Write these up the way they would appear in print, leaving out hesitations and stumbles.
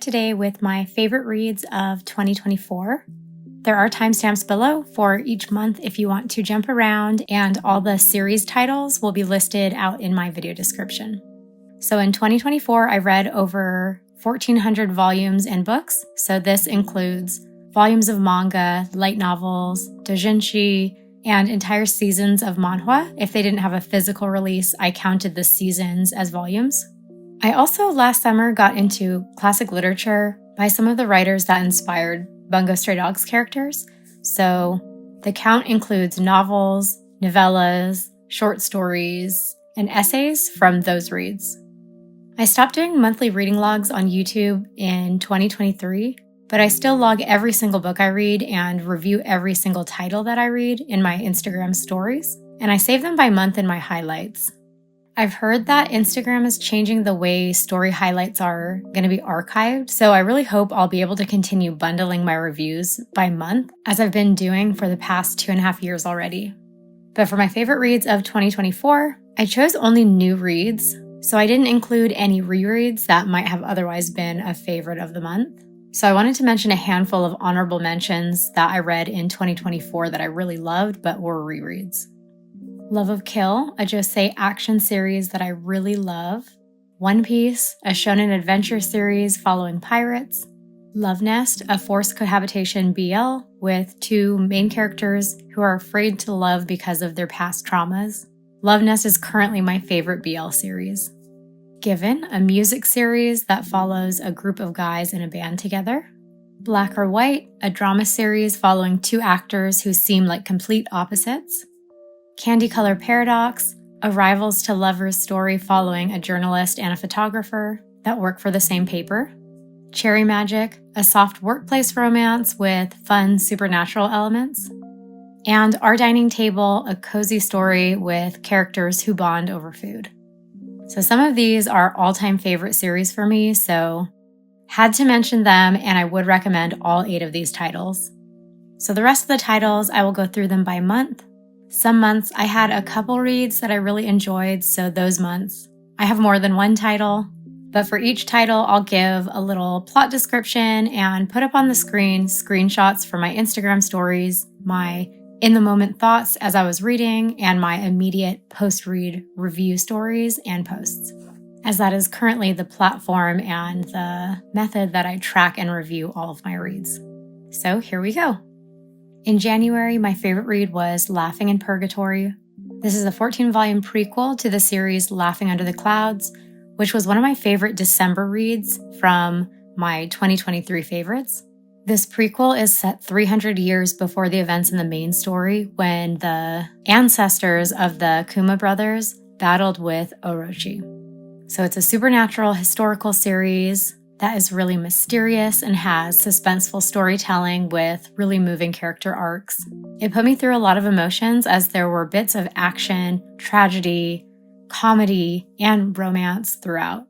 today with my favorite reads of 2024. There are timestamps below for each month if you want to jump around, and all the series titles will be listed out in my video description. So in 2024, I read over 1,400 volumes and books. So this includes volumes of manga, light novels, doujinshi, and entire seasons of manhwa. If they didn't have a physical release, I counted the seasons as volumes. I also last summer got into classic literature by some of the writers that inspired Bungo Stray Dogs characters. So the count includes novels, novellas, short stories, and essays from those reads. I stopped doing monthly reading logs on YouTube in 2023, but I still log every single book I read and review every single title that I read in my Instagram stories, and I save them by month in my highlights. I've heard that Instagram is changing the way story highlights are going to be archived, so I really hope I'll be able to continue bundling my reviews by month, as I've been doing for the past 2.5 years already. But for my favorite reads of 2024, I chose only new reads, so I didn't include any rereads that might have otherwise been a favorite of the month. So I wanted to mention a handful of honorable mentions that I read in 2024 that I really loved but were rereads. Love of Kill, a josei action series that I really love. One Piece, a shonen adventure series following pirates. Love Nest, a forced cohabitation BL with two main characters who are afraid to love because of their past traumas. Love Nest is currently my favorite BL series. Given, a music series that follows a group of guys in a band together. Black or White, a drama series following two actors who seem like complete opposites. Candy Color Paradox, a rivals to lovers story following a journalist and a photographer that work for the same paper. Cherry Magic, a soft workplace romance with fun supernatural elements. And Our Dining Table, a cozy story with characters who bond over food. So some of these are all-time favorite series for me, so had to mention them, and I would recommend all 8 of these titles. So the rest of the titles, I will go through them by month. Some months I had a couple reads that I really enjoyed, so those months I have more than one title. But for each title, I'll give a little plot description and put up on the screen screenshots from my Instagram stories, my in-the-moment thoughts as I was reading, and my immediate post-read review stories and posts, as that is currently the platform and the method that I track and review all of my reads. So here we go. In January, my favorite read was Laughing in Purgatory. This is a 14-volume prequel to the series Laughing Under the Clouds, which was one of my favorite December reads from my 2023 favorites. This prequel is set 300 years before the events in the main story, when the ancestors of the Kuma brothers battled with Orochi. So it's a supernatural historical series that is really mysterious and has suspenseful storytelling with really moving character arcs. It put me through a lot of emotions, as there were bits of action, tragedy, comedy, and romance throughout.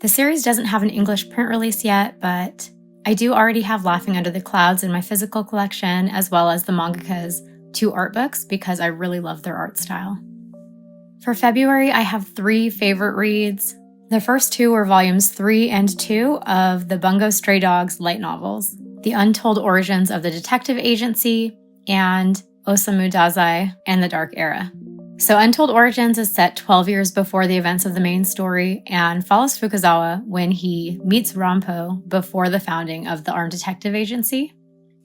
The series doesn't have an English print release yet, but I do already have Laughing Under the Clouds in my physical collection, as well as the mangaka's 2 art books, because I really love their art style. For February, I have 3 favorite reads. The first 2 were volumes 3 and 2 of the Bungo Stray Dogs light novels, The Untold Origins of the Detective Agency, and Osamu Dazai and the Dark Era. So Untold Origins is set 12 years before the events of the main story and follows Fukazawa when he meets Rampo before the founding of the Armed Detective Agency.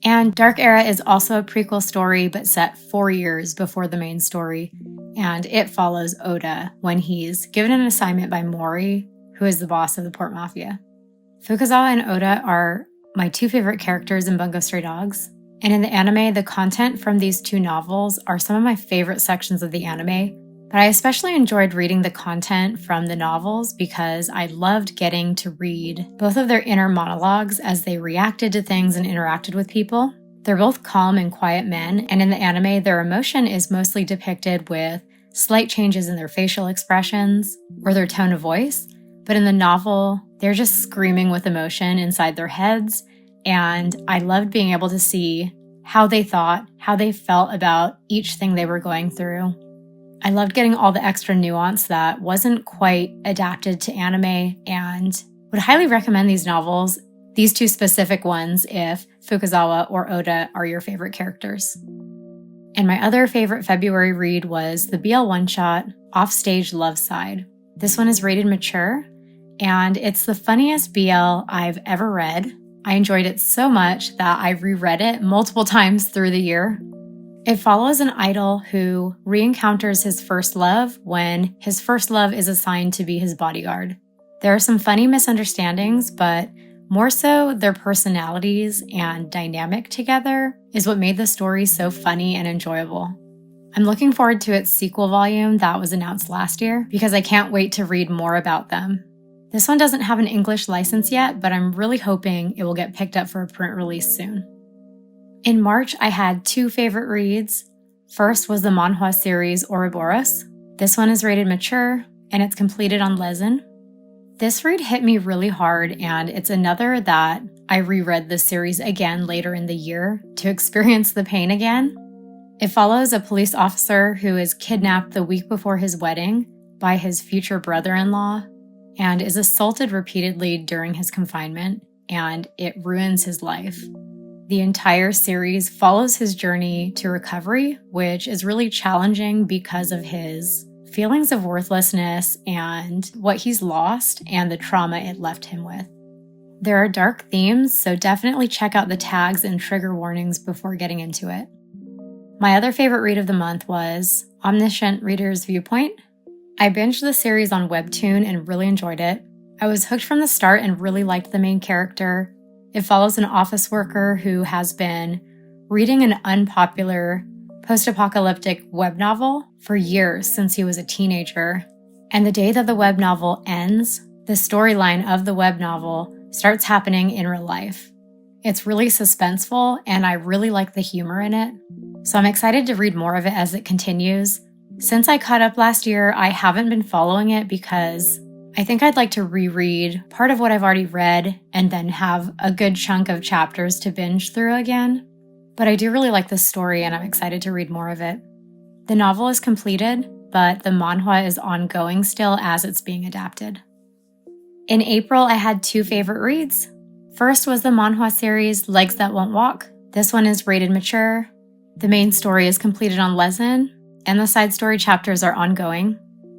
And Dark Era is also a prequel story, but set 4 years before the main story, and it follows Oda when he's given an assignment by Mori, who is the boss of the Port Mafia. Fukazawa and Oda are my 2 favorite characters in Bungo Stray Dogs, and in the anime, the content from these 2 novels are some of my favorite sections of the anime, but I especially enjoyed reading the content from the novels because I loved getting to read both of their inner monologues as they reacted to things and interacted with people. They're both calm and quiet men, and in the anime, their emotion is mostly depicted with slight changes in their facial expressions or their tone of voice, but in the novel, they're just screaming with emotion inside their heads, and I loved being able to see how they thought, how they felt about each thing they were going through. I loved getting all the extra nuance that wasn't quite adapted to anime, and would highly recommend these novels These two specific ones if Fukazawa or Oda are your favorite characters. And my other favorite February read was the BL one-shot, Offstage Love Side. This one is rated mature, and it's the funniest BL I've ever read. I enjoyed it so much that I reread it multiple times through the year. It follows an idol who re-encounters his first love when his first love is assigned to be his bodyguard. There are some funny misunderstandings, but more so their personalities and dynamic together is what made the story so funny and enjoyable. I'm looking forward to its sequel volume that was announced last year because I can't wait to read more about them. This one doesn't have an English license yet, but I'm really hoping it will get picked up for a print release soon. In March, I had two favorite reads. First was the manhwa series Ouroboros. This one is rated mature, and it's completed on Lewellyn. This read hit me really hard, and it's another that I reread the series again later in the year to experience the pain again. It follows a police officer who is kidnapped the week before his wedding by his future brother-in-law and is assaulted repeatedly during his confinement, and it ruins his life. The entire series follows his journey to recovery, which is really challenging because of his feelings of worthlessness and what he's lost and the trauma it left him with. There are dark themes, so definitely check out the tags and trigger warnings before getting into it. My other favorite read of the month was Omniscient Reader's Viewpoint. I binged the series on Webtoon and really enjoyed it. I was hooked from the start and really liked the main character. It follows an office worker who has been reading an unpopular post-apocalyptic web novel for years since he was a teenager. And the day that the web novel ends, the storyline of the web novel starts happening in real life. It's really suspenseful, and I really like the humor in it. So I'm excited to read more of it as it continues. Since I caught up last year, I haven't been following it because I think I'd like to reread part of what I've already read and then have a good chunk of chapters to binge through again. But I do really like this story and I'm excited to read more of it. The novel is completed, but the manhwa is ongoing still as it's being adapted. In April, I had two favorite reads. First was the manhwa series Legs That Won't Walk. This one is rated mature. The main story is completed on Lewellyn, and the side story chapters are ongoing.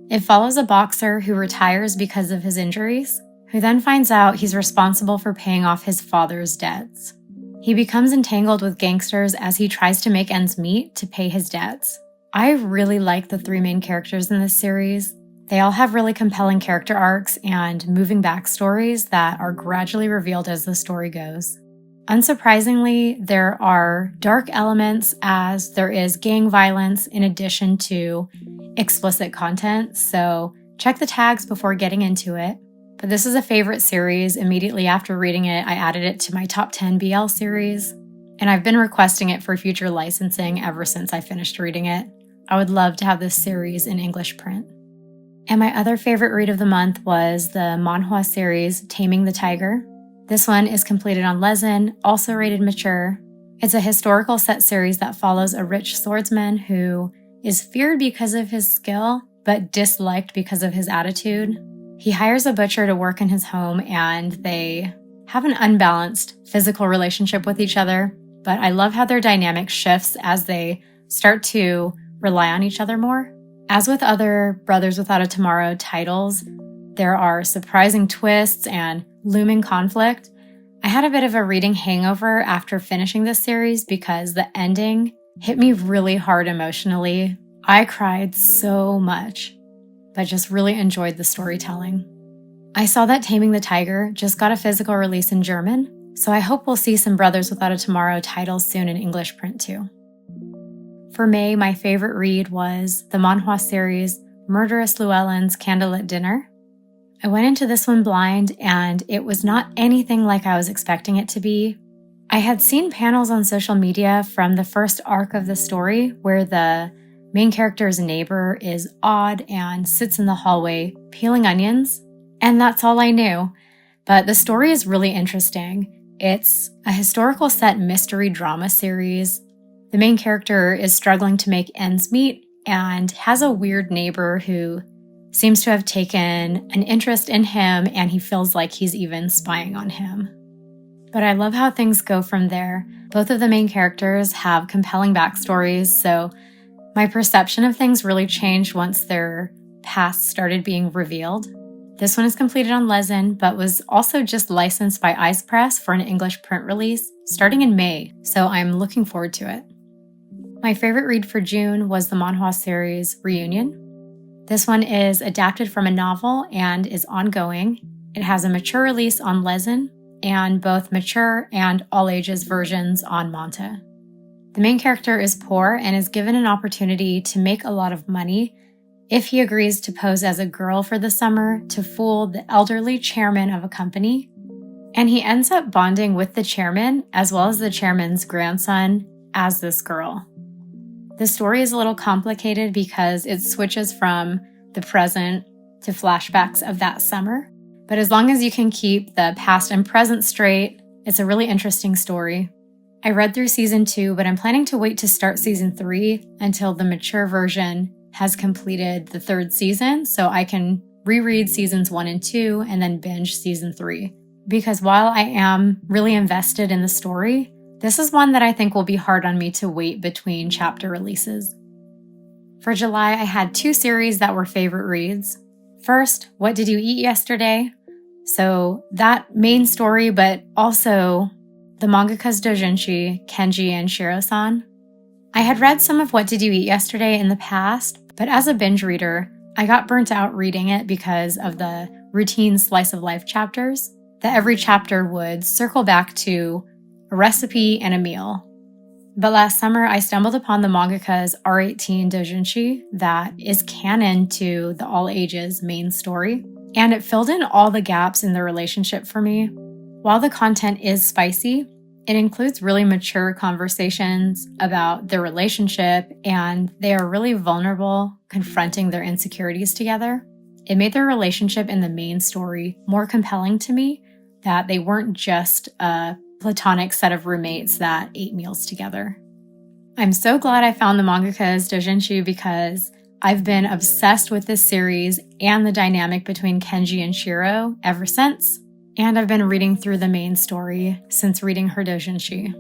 It follows a boxer who retires because of his injuries, who then finds out he's responsible for paying off his father's debts. He becomes entangled with gangsters as he tries to make ends meet to pay his debts. I really like the three main characters in this series. They all have really compelling character arcs and moving backstories that are gradually revealed as the story goes. Unsurprisingly, there are dark elements as there is gang violence in addition to explicit content, so check the tags before getting into it. But this is a favorite series. Immediately after reading it, I added it to my top 10 BL series, and I've been requesting it for future licensing ever since I finished reading it. I would love to have this series in English print. And my other favorite read of the month was the manhwa series Taming the Tiger. This one is completed on Lewellyn, also rated mature. It's a historical set series that follows a rich swordsman who is feared because of his skill, but disliked because of his attitude. He hires a butcher to work in his home, and they have an unbalanced physical relationship with each other, but I love how their dynamic shifts as they start to rely on each other more. As with other Brothers Without a Tomorrow titles, there are surprising twists and looming conflict. I had a bit of a reading hangover after finishing this series because the ending hit me really hard emotionally. I cried so much, but just really enjoyed the storytelling. I saw that Taming the Tiger just got a physical release in German, so I hope we'll see some Brothers Without a Tomorrow titles soon in English print too. For May, my favorite read was the manhwa series Murderous Lewellyn's Candlelit Dinner. I went into this one blind, and it was not anything like I was expecting it to be. I had seen panels on social media from the first arc of the story where the main character's neighbor is odd and sits in the hallway peeling onions, and that's all I knew. But the story is really interesting. It's a historical set mystery drama series. The main character is struggling to make ends meet and has a weird neighbor who seems to have taken an interest in him, and he feels like he's even spying on him. but I love how things go from there. Both of the main characters have compelling backstories, so my perception of things really changed once their past started being revealed. This one is completed on Lewellyn, but was also just licensed by Eyes Press for an English print release starting in May, so I'm looking forward to it. My favorite read for June was the manhwa series Reunion. This one is adapted from a novel and is ongoing. It has a mature release on Lewellyn and both mature and all ages versions on Manta. The main character is poor and is given an opportunity to make a lot of money if he agrees to pose as a girl for the summer to fool the elderly chairman of a company. And he ends up bonding with the chairman as well as the chairman's grandson as this girl. The story is a little complicated because it switches from the present to flashbacks of that summer. But as long as you can keep the past and present straight, it's a really interesting story. I read through season 2, but I'm planning to wait to start season 3 until the mature version has completed the 3rd season so I can reread seasons 1 and 2 and then binge season 3. Because while I am really invested in the story, this is one that I think will be hard on me to wait between chapter releases. For July, I had 2 series that were favorite reads. First, What Did You Eat Yesterday? So that main story, but also the mangaka's doujinshi, Kenji and Shiro-san. I had read some of What Did You Eat Yesterday in the past, but as a binge reader, I got burnt out reading it because of the routine slice of life chapters, that every chapter would circle back to a recipe and a meal. But last summer, I stumbled upon the mangaka's R18 doujinshi that is canon to the all ages main story, and it filled in all the gaps in the relationship for me. While the content is spicy, it includes really mature conversations about their relationship, and they are really vulnerable, confronting their insecurities together. It made their relationship in the main story more compelling to me, that they weren't just a platonic set of roommates that ate meals together. I'm so glad I found the mangaka's doujinshi because I've been obsessed with this series and the dynamic between Kenji and Shiro ever since, and I've been reading through the main story since reading her doujinshi.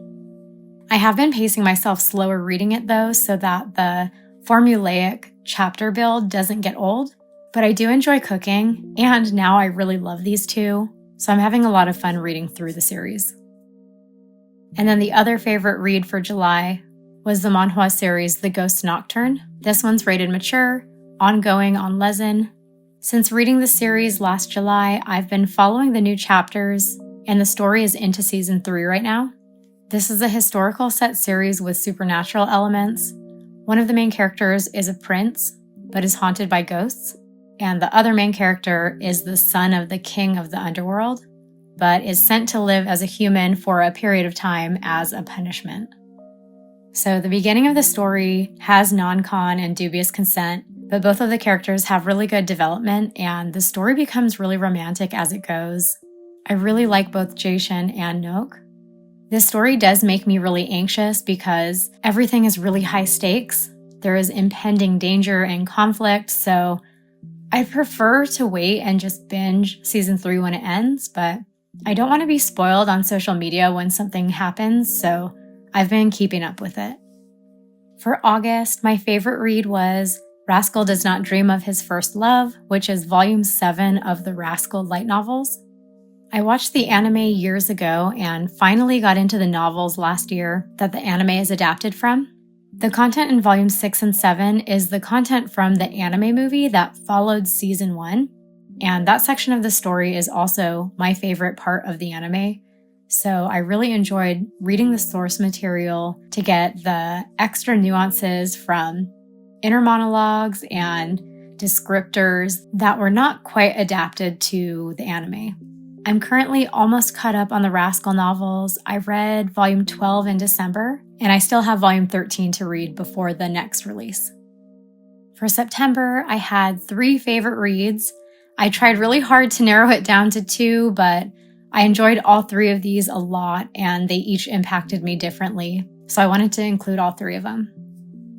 I have been pacing myself slower reading it though, so that the formulaic chapter build doesn't get old, but I do enjoy cooking, and now I really love these two, so I'm having a lot of fun reading through the series. And then the other favorite read for July was the manhwa series The Ghost Nocturne. This one's rated mature, ongoing on Lewellyn. Since reading the series last July, I've been following the new chapters, and the story is into season 3 right now. This is a historical set series with supernatural elements. One of the main characters is a prince, but is haunted by ghosts, and the other main character is the son of the king of the underworld, but is sent to live as a human for a period of time as a punishment. So the beginning of the story has non-con and dubious consent, but both of the characters have really good development, and the story becomes really romantic as it goes. I really like both Jason and Nook. This story does make me really anxious because everything is really high stakes. There is impending danger and conflict, so I prefer to wait and just binge season 3 when it ends, but I don't want to be spoiled on social media when something happens, so I've been keeping up with it. For August, my favorite read was Rascal Does Not Dream of His First Love, which is volume 7 of the Rascal light novels. I watched the anime years ago and finally got into the novels last year that the anime is adapted from. The content in volume 6 and 7 is the content from the anime movie that followed season 1, and that section of the story is also my favorite part of the anime. So I really enjoyed reading the source material to get the extra nuances from inner monologues and descriptors that were not quite adapted to the anime. I'm currently almost caught up on the Rascal novels. I read volume 12 in December, and I still have volume 13 to read before the next release. For September, I had 3 favorite reads. I tried really hard to narrow it down to 2, but I enjoyed all 3 of these a lot, and they each impacted me differently, so I wanted to include all 3 of them.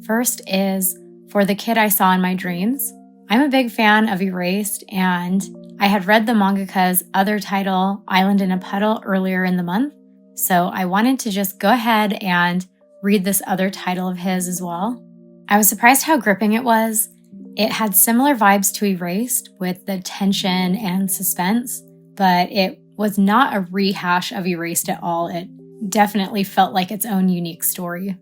First is For the Kid I Saw in My Dreams. I'm a big fan of Erased, and I had read the mangaka's other title, Island in a Puddle, earlier in the month, So I wanted to just go ahead and read this other title of his as well. I was surprised how gripping it was. It had similar vibes to Erased with the tension and suspense, but it was not a rehash of Erased at all. It definitely felt like its own unique story.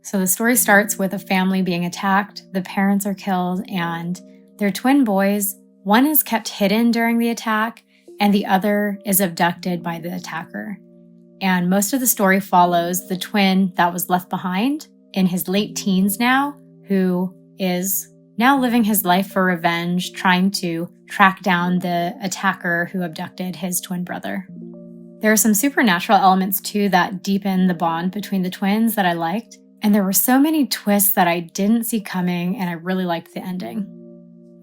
So the story starts with a family being attacked, the parents are killed, and their twin boys, one is kept hidden during the attack, and the other is abducted by the attacker. And most of the story follows the twin that was left behind in his late teens now, who is now living his life for revenge, trying to track down the attacker who abducted his twin brother. There are some supernatural elements too that deepen the bond between the twins that I liked, and there were so many twists that I didn't see coming, and I really liked the ending.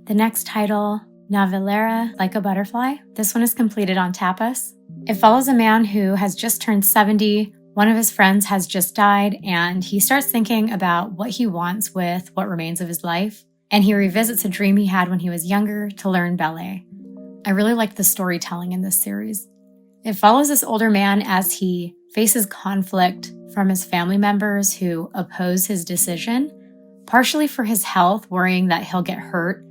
The next title, Navillera, Like a Butterfly. This one is completed on Tapas. It follows a man who has just turned 70, one of his friends has just died, and he starts thinking about what he wants with what remains of his life, and he revisits a dream he had when he was younger to learn ballet. I really like the storytelling in this series. It follows this older man as he faces conflict from his family members who oppose his decision, partially for his health, worrying that he'll get hurt,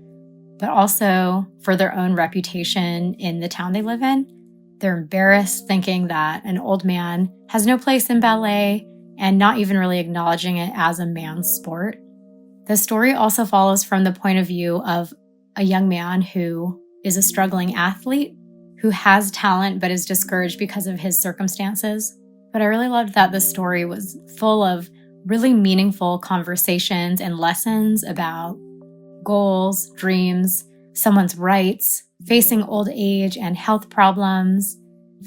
but also for their own reputation in the town they live in. They're embarrassed, thinking that an old man has no place in ballet and not even really acknowledging it as a man's sport. The story also follows from the point of view of a young man who is a struggling athlete who has talent but is discouraged because of his circumstances. But I really loved that the story was full of really meaningful conversations and lessons about goals, dreams, someone's rights, facing old age and health problems,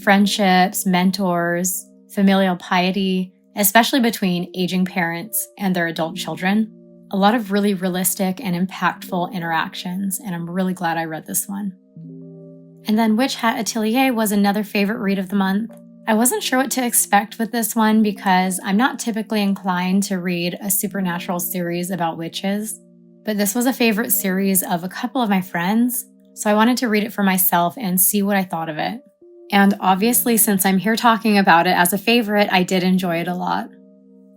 friendships, mentors, familial piety, especially between aging parents and their adult children. A lot of really realistic and impactful interactions, and I'm really glad I read this one. And then Hat Atellier was another favorite read of the month. I wasn't sure what to expect with this one because I'm not typically inclined to read a supernatural series about witches, but this was a favorite series of a couple of my friends, so I wanted to read it for myself and see what I thought of it. And obviously, since I'm here talking about it as a favorite, I did enjoy it a lot.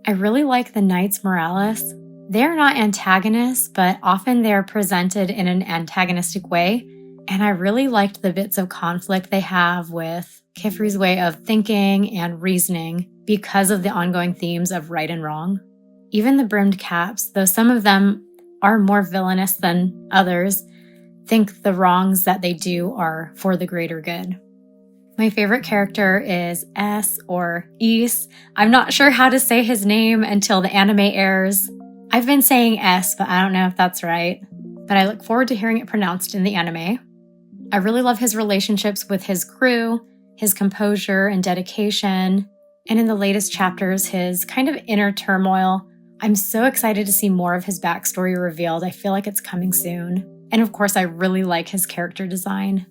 I really like the Knights Morales. They are not antagonists, but often they are presented in an antagonistic way, and I really liked the bits of conflict they have with Kifri's way of thinking and reasoning because of the ongoing themes of right and wrong. Even the Brimmed Caps, though some of them are more villainous than others, think the wrongs that they do are for the greater good. My favorite character is S or Is. I'm not sure how to say his name until the anime airs. I've been saying S, but I don't know if that's right. But I look forward to hearing it pronounced in the anime. I really love his relationships with his crew, his composure and dedication, and in the latest chapters, his kind of inner turmoil. I'm so excited to see more of his backstory revealed. I feel like it's coming soon. And of course, I really like his character design.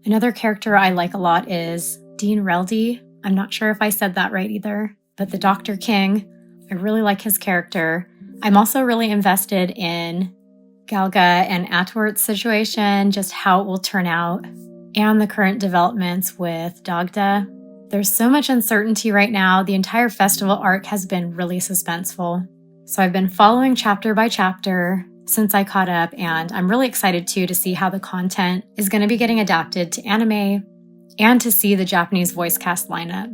Another character I like a lot is Dean Reldy. I'm not sure if I said that right either, but the Dr. King. I really like his character. I'm also really invested in Galga and Atworth's situation, just how it will turn out, and the current developments with Dagda. There's so much uncertainty right now. The entire festival arc has been really suspenseful. So I've been following chapter by chapter since I caught up, and I'm really excited too to see how the content is going to be getting adapted to anime and to see the Japanese voice cast lineup.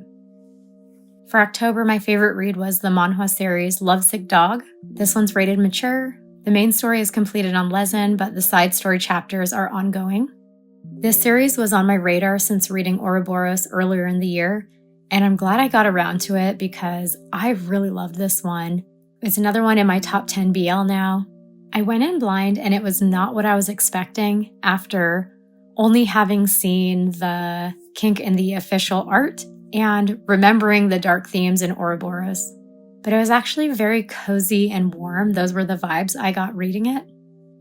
For October, my favorite read was the manhwa series Lovesick Dog. This one's rated mature. The main story is completed on Lewellyn, but the side story chapters are ongoing. This series was on my radar since reading Ouroboros earlier in the year, and I'm glad I got around to it because I really loved this one. It's another one in my top 10 BL now. I went in blind and it was not what I was expecting after only having seen the kink in the official art and remembering the dark themes in Ouroboros. But it was actually very cozy and warm. Those were the vibes I got reading it.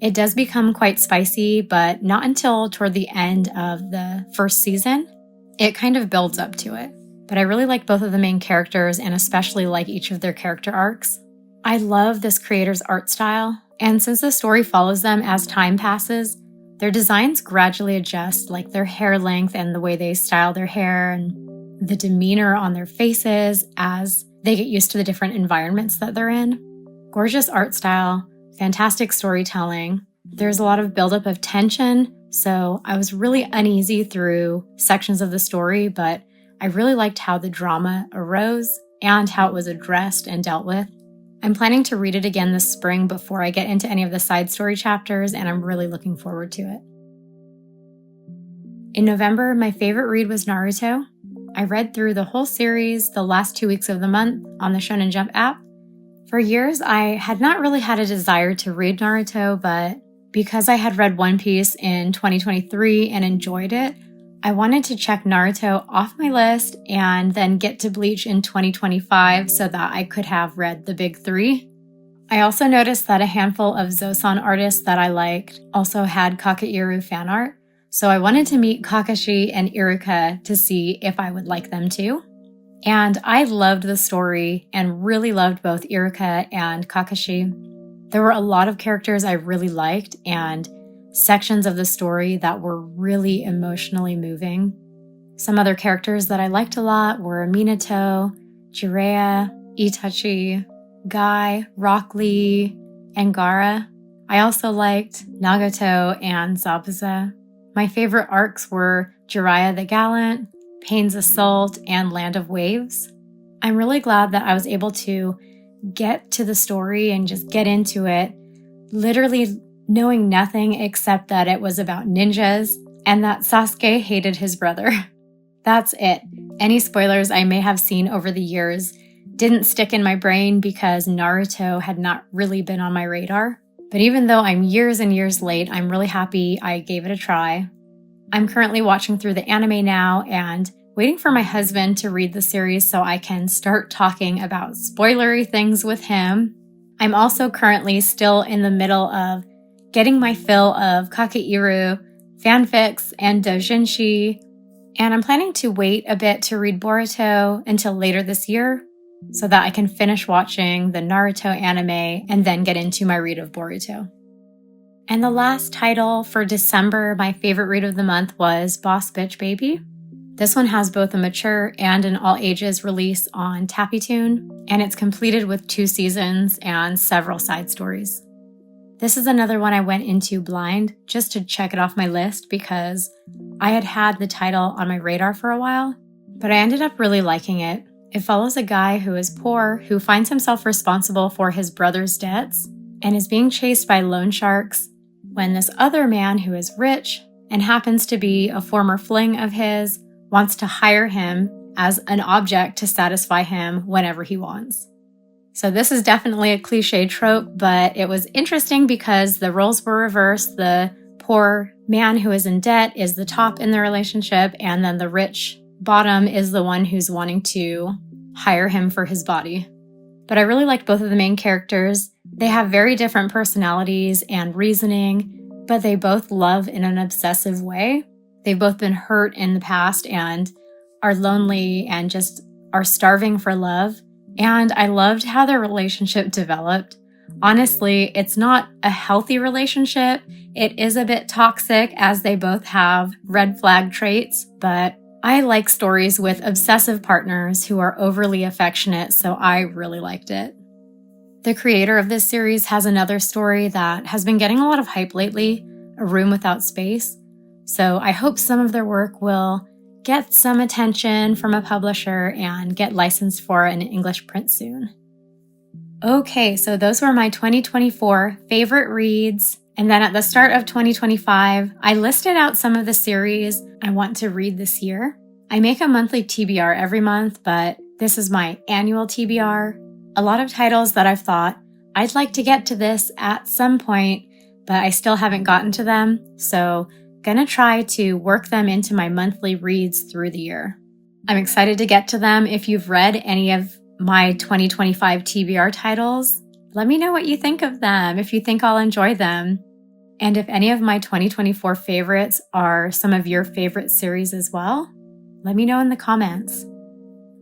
It does become quite spicy, but not until toward the end of the first season. It kind of builds up to it. But I really like both of the main characters and especially like each of their character arcs. I love this creator's art style, and since the story follows them as time passes, their designs gradually adjust, like their hair length and the way they style their hair, and the demeanor on their faces as they get used to the different environments that they're in. Gorgeous art style, fantastic storytelling. There's a lot of buildup of tension, so I was really uneasy through sections of the story, but I really liked how the drama arose and how it was addressed and dealt with. I'm planning to read it again this spring before I get into any of the side story chapters, and I'm really looking forward to it. In November, my favorite read was Naruto. I read through the whole series the last 2 weeks of the month on the Shonen Jump app. For years, I had not really had a desire to read Naruto, but because I had read One Piece in 2023 and enjoyed it, I wanted to check Naruto off my list and then get to Bxtch in 2025 so that I could have read the big three. I also noticed that a handful of Zosan artists that I liked also had Kakeiru fan art, so I wanted to meet Kakashi and Iruka to see if I would like them too. And I loved the story and really loved both Iruka and Kakashi. There were a lot of characters I really liked and sections of the story that were really emotionally moving. Some other characters that I liked a lot were Minato, Jiraiya, Itachi, Guy, Rock Lee, and Gaara. I also liked Nagato and Zabuza. My favorite arcs were Jiraiya the Gallant, Pain's Assault, and Land of Waves. I'm really glad that I was able to get to the story and just get into it, literally knowing nothing except that it was about ninjas and that Sasuke hated his brother. That's it. Any spoilers I may have seen over the years didn't stick in my brain because Naruto had not really been on my radar. But even though I'm years and years late, I'm really happy I gave it a try. I'm currently watching through the anime now and waiting for my husband to read the series so I can start talking about spoilery things with him. I'm also currently still in the middle of getting my fill of Kakeiru, fanfics, and doujinshi, and I'm planning to wait a bit to read Boruto until later this year so that I can finish watching the Naruto anime and then get into my read of Boruto. And the last title for December, my favorite read of the month, was Boss Bitch Baby. This one has both a mature and an all-ages release on Tappytoon, and it's completed with 2 seasons and several side stories. This is another one I went into blind just to check it off my list because I had had the title on my radar for a while, but I ended up really liking it. It follows a guy who is poor who finds himself responsible for his brother's debts and is being chased by loan sharks when this other man who is rich and happens to be a former fling of his wants to hire him as an object to satisfy him whenever he wants. So this is definitely a cliche trope, but it was interesting because the roles were reversed. The poor man who is in debt is the top in the relationship, and then the rich bottom is the one who's wanting to hire him for his body. But I really liked both of the main characters. They have very different personalities and reasoning, but they both love in an obsessive way. They've both been hurt in the past and are lonely and just are starving for love. And I loved how their relationship developed. Honestly, it's not a healthy relationship. It is a bit toxic as they both have red flag traits, but I like stories with obsessive partners who are overly affectionate, so I really liked it. The creator of this series has another story that has been getting a lot of hype lately, A Room Without Space. So I hope some of their work will get some attention from a publisher and get licensed for an English print soon. Okay, so those were my 2024 favorite reads. And then at the start of 2025, I listed out some of the series I want to read this year. I make a monthly TBR every month, but this is my annual TBR. A lot of titles that I've thought, I'd like to get to this at some point, but I still haven't gotten to them. So gonna try to work them into my monthly reads through the year. I'm excited to get to them. If you've read any of my 2025 TBR titles, let me know what you think of them, if you think I'll enjoy them. And if any of my 2024 favorites are some of your favorite series as well, let me know in the comments.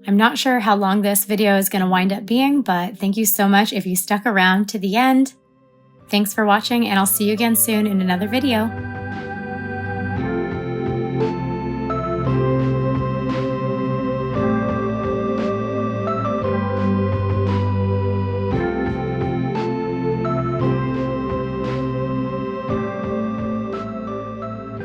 I'm not sure how long this video is going to wind up being, but thank you so much if you stuck around to the end. Thanks for watching, and I'll see you again soon in another video.